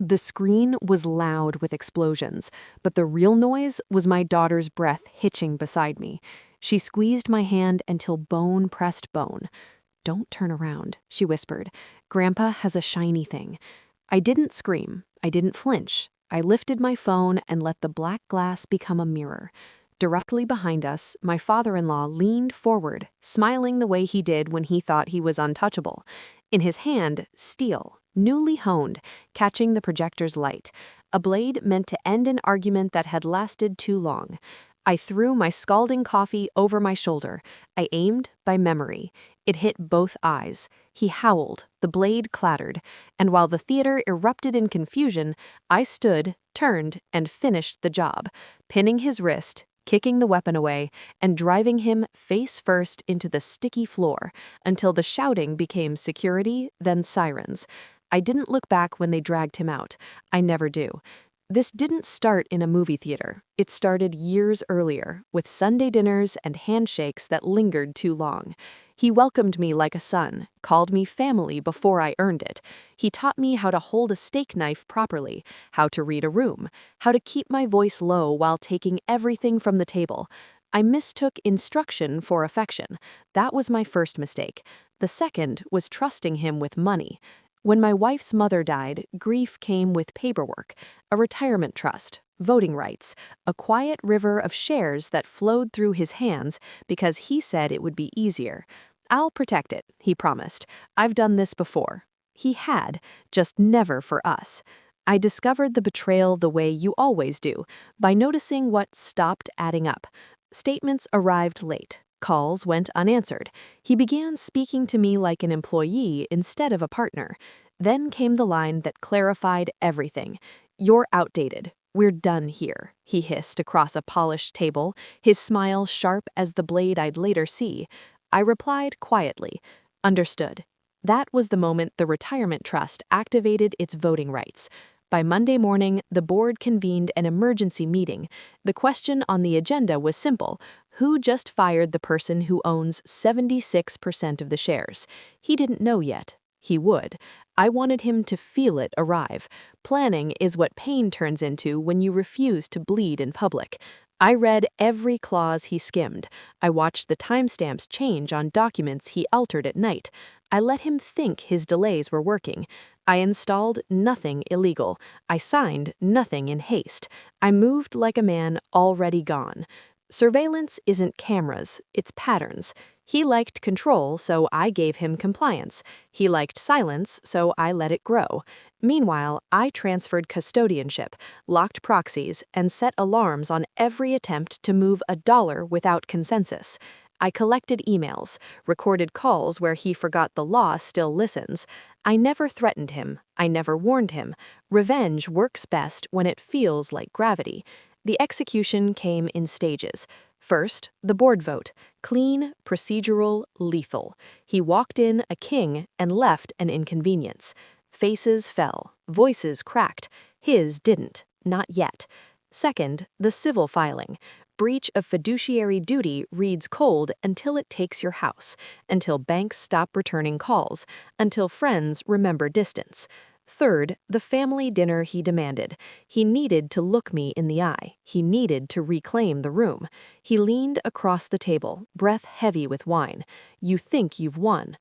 The screen was loud with explosions, but the real noise was my daughter's breath hitching beside me. She squeezed my hand until bone pressed bone. "Don't turn around," she whispered. "Grandpa has a shiny thing." I didn't scream. I didn't flinch. I lifted my phone and let the black glass become a mirror. Directly behind us, my father-in-law leaned forward, smiling the way he did when he thought he was untouchable. In his hand, steel, newly honed, catching the projector's light, a blade meant to end an argument that had lasted too long. I threw my scalding coffee over my shoulder. I aimed by memory. It hit both eyes. He howled, the blade clattered, and while the theater erupted in confusion, I stood, turned, and finished the job, pinning his wrist, kicking the weapon away, and driving him face first into the sticky floor until the shouting became security, then sirens. I didn't look back when they dragged him out. I never do. This didn't start in a movie theater. It started years earlier, with Sunday dinners and handshakes that lingered too long. He welcomed me like a son, called me family before I earned it. He taught me how to hold a steak knife properly, how to read a room, how to keep my voice low while taking everything from the table. I mistook instruction for affection. That was my first mistake. The second was trusting him with money. When my wife's mother died, grief came with paperwork, a retirement trust, voting rights, a quiet river of shares that flowed through his hands because he said it would be easier. "I'll protect it," he promised. "I've done this before." He had, just never for us. I discovered the betrayal the way you always do, by noticing what stopped adding up. Statements arrived late. Calls went unanswered. He began speaking to me like an employee instead of a partner. Then came the line that clarified everything. "You're outdated. We're done here," he hissed across a polished table, his smile sharp as the blade I'd later see. I replied quietly, "Understood." That was the moment the retirement trust activated its voting rights. By Monday morning, the board convened an emergency meeting. The question on the agenda was simple: who just fired the person who owns 76% of the shares? He didn't know yet. He would. I wanted him to feel it arrive. Planning is what pain turns into when you refuse to bleed in public. I read every clause he skimmed. I watched the timestamps change on documents he altered at night. I let him think his delays were working. I installed nothing illegal. I signed nothing in haste. I moved like a man already gone. Surveillance isn't cameras, it's patterns. He liked control, so I gave him compliance. He liked silence, so I let it grow. Meanwhile, I transferred custodianship, locked proxies, and set alarms on every attempt to move a dollar without consensus. I collected emails, recorded calls where he forgot the law still listens. I never threatened him. I never warned him. Revenge works best when it feels like gravity. The execution came in stages. First, the board vote. Clean, procedural, lethal. He walked in a king and left an inconvenience. Faces fell. Voices cracked. His didn't. Not yet. Second, the civil filing. Breach of fiduciary duty reads cold until it takes your house, until banks stop returning calls, until friends remember distance. Third, the family dinner he demanded. He needed to look me in the eye. He needed to reclaim the room. He leaned across the table, breath heavy with wine. "You think you've won."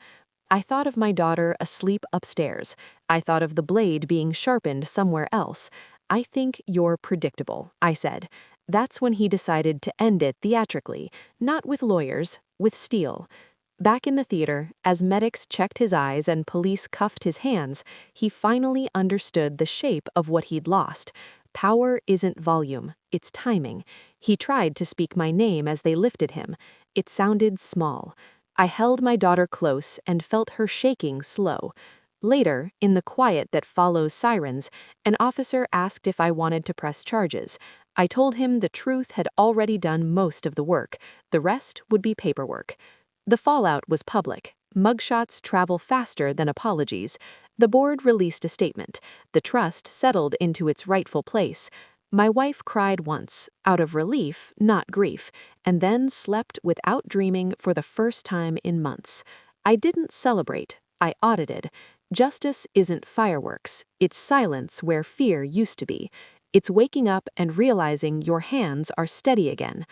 I thought of my daughter asleep upstairs. I thought of the blade being sharpened somewhere else. "I think you're predictable," I said. That's when he decided to end it theatrically, not with lawyers, with steel. Back in the theater, as medics checked his eyes and police cuffed his hands, he finally understood the shape of what he'd lost. Power isn't volume, it's timing. He tried to speak my name as they lifted him. It sounded small. I held my daughter close and felt her shaking slow. Later, in the quiet that follows sirens, an officer asked if I wanted to press charges. I told him the truth had already done most of the work. The rest would be paperwork. The fallout was public. Mugshots travel faster than apologies. The board released a statement. The trust settled into its rightful place. My wife cried once, out of relief, not grief, and then slept without dreaming for the first time in months. I didn't celebrate. I audited. Justice isn't fireworks, it's silence where fear used to be. It's waking up and realizing your hands are steady again.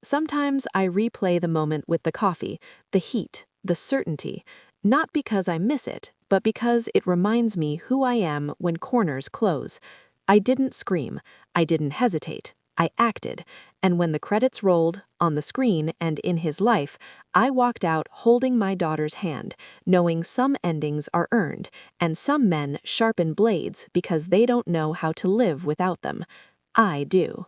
Sometimes I replay the moment with the coffee, the heat, the certainty, not because I miss it, but because it reminds me who I am when corners close. I didn't scream, I didn't hesitate, I acted, and when the credits rolled, on the screen and in his life, I walked out holding my daughter's hand, knowing some endings are earned, and some men sharpen blades because they don't know how to live without them. I do.